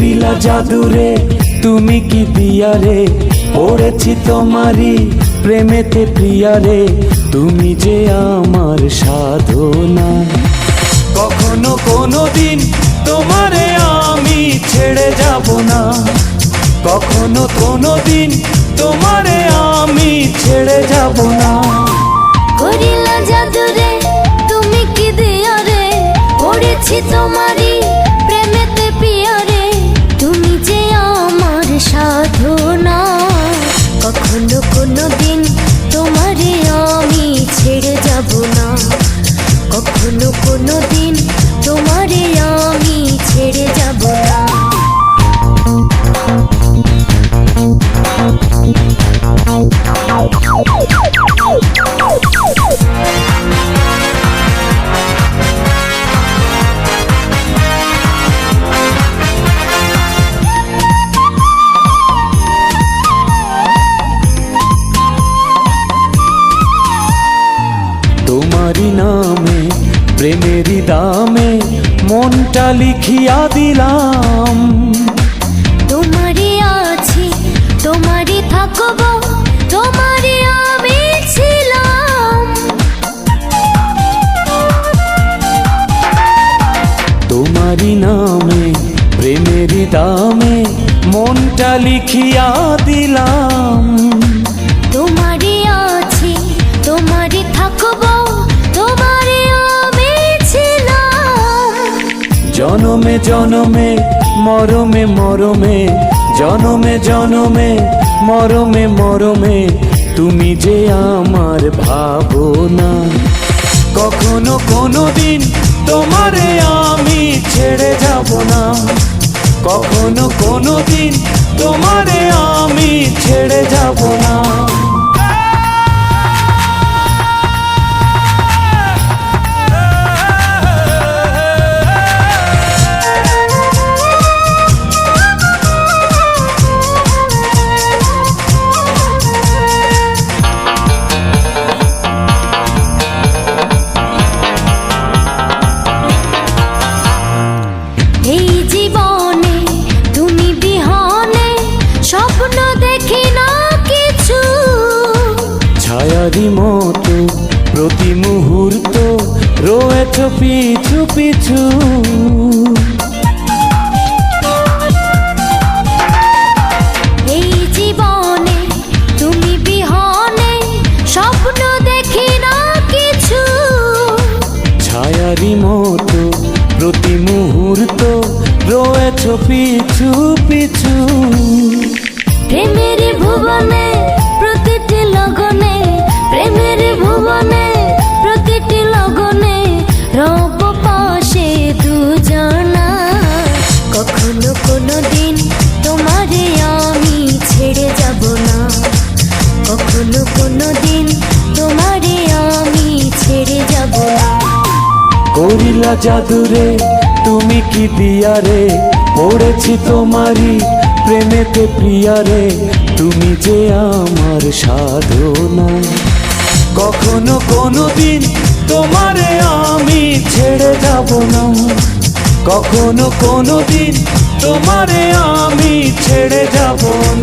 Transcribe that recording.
করিলা জাদুরে তুমি কি দিয়ারে, পড়েছি তোমারি প্রেমেতে প্রিয়ারে, তুমি যে আমার সাধনা। কখনো কোনো দিন তোমারে আমি ছেড়ে যাব না, কখনো কোনো দিন তোমারে আমি ছেড়ে যাব না। করিলা জাদুরে তুমি কি দিয়ারে, পড়েছি তোমারি প্রেমেতে প্রিয়ারে, তুমি যে আমার সাধনা। কখনো কোনো দিন তোমারে আমি ছেড়ে যাব না, কখনো কোনো দিন তোমারে আমি ছেড়ে যাব না। তোমারি নামে প্রেমেরই দামে মনটা লিখিয়া দিলাম। তোমারই আছি তোমারই থাকবো, তোমারই আমি ছিলাম। তোমারি নামে প্রেমেরই দামে মনটা লিখিয়া দিলাম। তোমারই আছি তোমারই থাকবো, তোমারই আমি ছিলাম। জনমে জনমে মরমে মরমে, জনমে জনমে মরমে মরমে, তুমি যে আমার ভাবনা। কখনো কোনো দিন তোমারে আমি ছেড়ে যাব না, কখনো কোনো দিন তোমারে আমি ছেড়ে যাব না। এই জীবনে তুমি বিহনে স্বপ্ন দেখি না কিছু, ছায়ারি মতো প্রতি মুহূর্ত রয়েছ পিছু পিছু। এই জীবনে তুমি বিহনে স্বপ্ন দেখি না কিছু, ছায়ারি মতো প্রতি মুহূর্ত রয়েছ পিছু পিছু। প্রেমের ভুবনে প্রতিটি লগনে, প্রেমের ভুবনে প্রতিটি লগনে রব পাশে দুজনা। কখনো কোনো দিন তোমারে আমি ছেড়ে যাব না, কখনো কোনো দিন তোমারে আমি ছেড়ে যাব না। করিলা জাদুরে তুমি কি দিয়ারে, পড়েছি তোমারি প্রেমেতে প্রিয়ারে, তুমি যে আমার সাধনা। কখনো কোনো দিন তোমারে আমি ছেড়ে যাব না, কখনো কোনো দিন তোমারে আমি ছেড়ে যাব না।